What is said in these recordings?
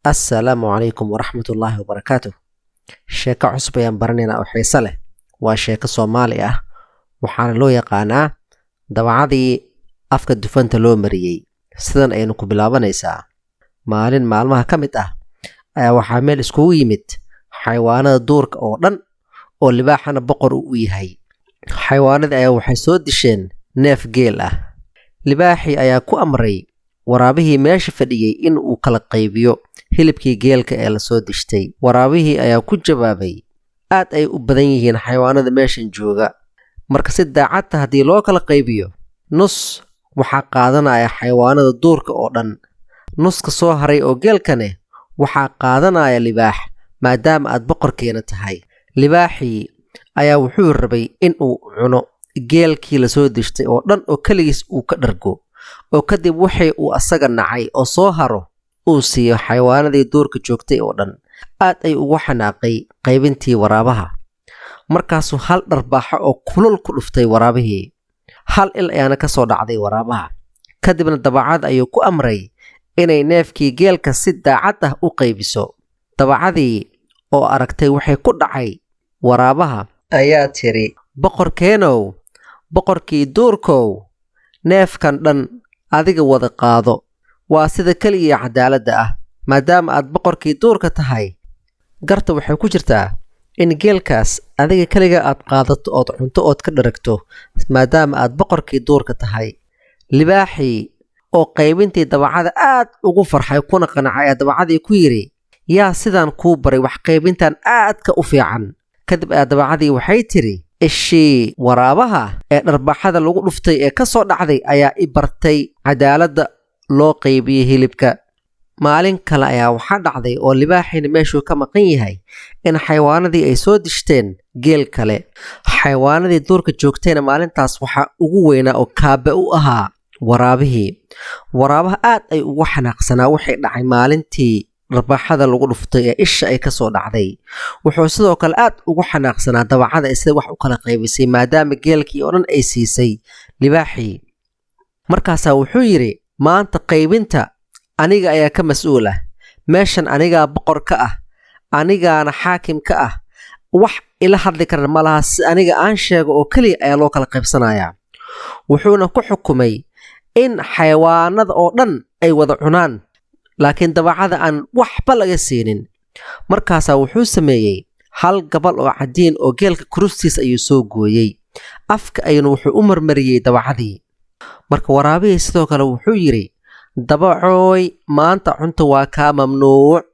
Assalaamu calaykum waraxmatullaahi wabarakaatuh. Sheeko cusub ayaan baranaynaa oo xiiso leh. Waa sheeko Soomaali ah, waxaana loo yaqaanaa dawacadii afka dufanta loo mariyey. Sidan ayaynu ku bilaabanaysaa. Maalin maalmaha ka mid ah ayaa waxaa meel iskugu yimid xayawaanada duurka oo dhan oo libaaxana boqor u yahay. Xayawaanada ayaa waxay soo disheen neef geel ah. Libaaxii ayaa ku amray waraabihii meesha fadhiyey in uu kala qaybiyo hilibkii geelka ee la soo dishtay. Waraabihii ayaa ku jawaabay, aad ay u badan yihiin xayawaanada meeshan jooga, marka si daacadta haddii loo kala qaybiyo, nus waxaa qaadanaya xayawaanada duurka oo dhan, nuska soo haray oo geelkane waxaa qaadanaya libaax, maadaama aad boqorkeena tahay. Libaaxii ayaa wuxuu rabay in uu cuno geelkii la soo dishtay oo dhan oo keligiis uu ka dhargo, oo kadib wixii uu asaga nacay oo soo haro uu siiyo xayawaanadii duurka joogtay oo dhan. Aad ay ugu xanaaqay qaybintii waraabaha. Markaasuu hal dharbaaxo oo kulul ku dhuftay waraabihii. Hal il ayaana ka soo dhacday waraabaha. Kadibna dabacad ayuu ku amray inay neefkii geelka si daacad ah u qaybiso. Dabacadii oo aragtay waxay ku dhacay waraabaha ayaa tiri, boqorkeenow, boqorkii duurkow, neefkan dhan adiga wada qaado. Waa sida keliya cadaaladda ah, maadaama aad boqorkii duurka tahay. Garta waxay ku jirtaa in geelkaas adiga keliga aad qaadato ood cunto ood ka dharagto, maadaama aad boqorkii duurka tahay. Libaaxii oo qaybintii dabacada aad ugu farxay kuna qancay ayaa dabacadii ku yidhi, yaa sidaan kuu baray wax qaybintan aadka u fiican. Kadib ayaa dabacadii waxay tiri, ishii waraabaha ee dharbaaxada lagu dhuftay ee ka soo dhacday ayaa i bartay cadaaladda loo qaybiyey hilibka. Maalin kale ayaa waxaa dhacday oo libaaxiina meeshuu ka maqan yahay in xayawaanadii ay soo dishteen geel kale. Xayawaanadii duurka joogtayna maalintaas waxaa ugu weynaa oo kaabe u ahaa waraabihii. Waraabaha aad ay ugu xanaaqsanaa waxay dhacay maalintii dharbaaxada lagu dhuftay ee isha ay ka soo dhacday. Wuxuu sidoo kale aad ugu xanaaqsanaa dabacada ay sida wax u kala qaybisay, maadaama geelkii oo dhan ay siisay libaaxii. Markaasaa wuxuu yidhi, maanta qaybinta aniga ayaa ka mas-uul ah. Meeshan anigaa boqor ka ah, anigaana xaakim ka ah. wax ila hadli karna ma laha, si aniga aan sheego oo keliya ayaa loo kala qaybsanayaa. Wuxuuna ku xukumay in xayawaanada oo dhan ay wada cunaan, laakiin dabacada aan waxba laga siinin. Markaasaa wuxuu sameeyey hal gabal oo cadiin oo geelka kurustiis ayuu soo gooyey, afka ayuuna wuxuu u marmariyey dabacadii. Marka waraabihii sidoo kale wuxuu yidhi, dabacooy, maanta cunto waa kaa mamnuuc.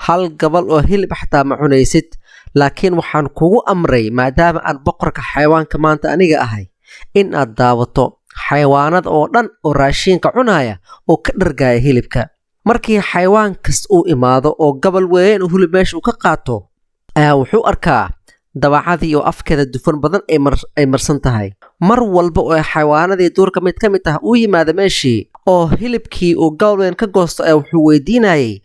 Hal gabal oo hilib xataa ma cunaysid, laakiin waxaan kugu amray maadaama aan boqorka xayawaanka maanta aniga ahay, in aad daawato xayawaanada oo dhan oo raashiinka cunaya oo ka dhargaya hilibka. Markii xayawaan kasta uu imaado oo gabal weyn oo hilib meesha uu ka qaato, ayaa wuxuu arkaa dabacadii oo afkeeda dufan badan ay marsan tahay. Mar walba oo xayawaanadii duurka mid ka mid ah uu yimaado meeshii oo hilibkii uu gabal weyn ka goosto, ayaa wuxuu weydiinayay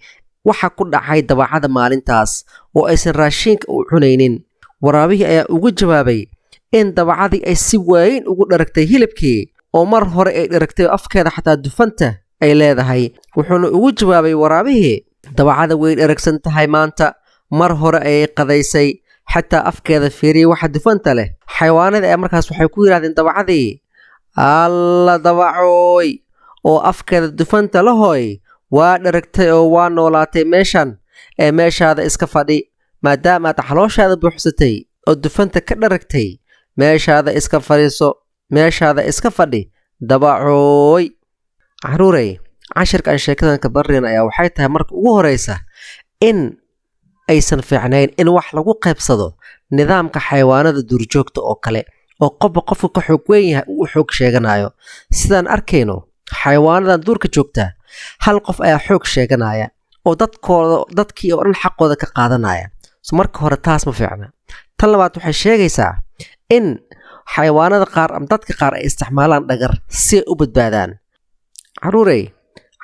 waxa ku dhacay dabacada maalintaas oo aysan raashiinka u cunaynin. Waraabihii ayaa ugu jawaabay in dabacadii ay si weyn ugu dharagtay hilibkii oo mar hore ay dharagtay afkeeda xataa dufanta ay leedahay. Wuxuuna ugu jawaabay waraabihii, dabacada way dharagsan tahay maanta, mar hore ayay qadaysay, xataa afkeeda fiiriye waxa dufanta leh. Xayawaanada ayaa markaas waxay ku yidhahdeen dabacadii, alla dabacooy oo afkeeda dufanta lahoy, waa dharagtay oo waa noolaatay meeshan, ee meeshaada iska fadhi. Maadaama aad calooshaada buuxsatay oo dufanta ka dharagtay, meeshaada iska fadhiiso, meeshaada iska fadhi dabacooy. Caruurey, cashirka aan sheekadan ka baranayn ayaa waxay tahay marka ugu horeysa in aysan fiicnayn in wax lagu qaybsado nidaamka xayawaanada duurjoogta oo kale, oo qofba qofka ka xoog weyn yahay uu xoog sheeganayo. Sidaan arkayno xayawaanadan duurka joogta, hal qof ayaa xoog sheeganaya oo dadkii oo dhan xaqooda ka qaadanaya. Marka hore taas ma fiicna. Tan labaad waxay sheegaysaa in xayawaanada qaar ama dadka qaar ay isticmaalaan dhagar si ay u badbaadaan. Caruurey,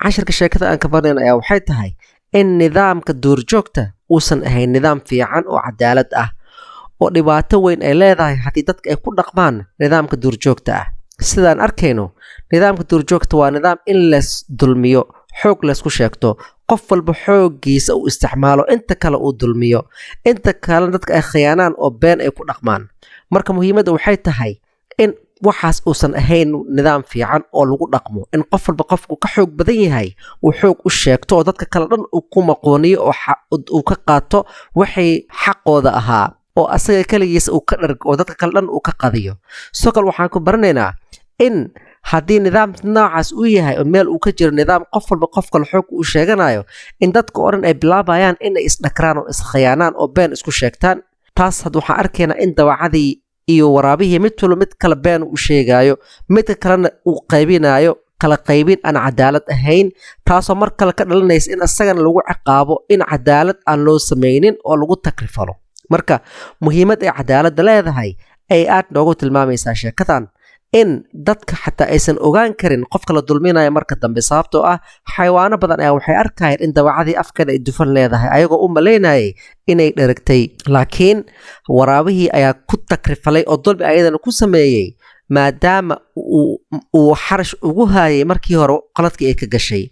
cashirka sheekada aan ka barnayn ayaa waxay tahay in nidaamka duurjoogta uusan ahayn nidaam fiican oo cadaalad ah, oo dhibaato weyn ay leedahay haddii dadka ay ku dhaqmaan nidaamka duurjoogta ah. Sidaan arkayno, nidaamka duurjoogta waa nidaam in lees dulmiyo, xoog leesku sheegto, qof walba xooggiisa uu isticmaalo inta kale uu dulmiyo inta kale dadka ay khiyaanaan oo been ay ku dhaqmaan marka muhiimadda waxay tahay in waxaas uusan ahayn nidaam fiican oo lagu dhaqmo in qof walba qofku ka xoog badan yahay uu xoog u sheegto oo dadka kale dhan uu ku maqooniyo oo uu ka qaato waxay xaqooda ahaa oo asaga kaligiisa uu ka dharg oo dadka kale dhan uu ka qadiyo sidoo kale waxaan ku baranaynaa in haddii nidaam noocaas uu yahay oo meel uu ka jiro nidaam qof walba qof kale xoog uu sheeganayo in dadka oo dhan ay bilaabayaan inay isdhakraan oo iskhiyaanaan oo been isku sheegtaan taas had waxaan arkaynaa in dawacadii iyo waraabihii mid walba mid kale been uu sheegaayo midka kalena uu qaybinayo kala qaybin aan cadaalad ahayn taasoo mar kale ka dhalanaysa in asagana lagu ciqaabo in cadaalad aan loo samaynin oo lagu takrifalo marka muhiimad ay cadaaladda leedahay ay aad noogu tilmaamaysaa sheekadan in dadka xataa aysan ogaan karin qofka la dulminayo marka dambe sababtoo ah xayawaano badan ayaa waxay arkayeen in dawacadii afkeeda ay dufan leedahay ayagoo u malaynayay inay dheragtay laakiin waraabihii ayaa ku takrifalay oo dulmi ayadana ku sameeyey maadaama uu xarash ugu haayay markii hore qaladkii ay ka gashay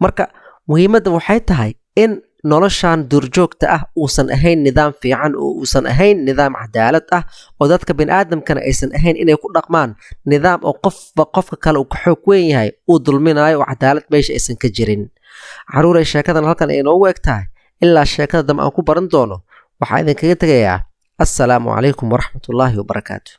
marka muhiimadda waxay tahay in noloshan duurjoogta ah uusan ahayn nidaam fiican oo uusan ahayn nidaam cadaalad ah oo dadka bini'aadamkana aysan ahayn inay ku dhaqmaan nidaam oo qofba qofka kale uu ka xoog weyn yahay uu dulminayo oo cadaalad meesha aysan ka jirin caruuray sheekadan halkan ay noogu eg tahay ilaa sheekada dambe aan ku baran doono waxaa idinkaga tegayaa assalaamu calaykum waraxmatullaahi wabarakaatu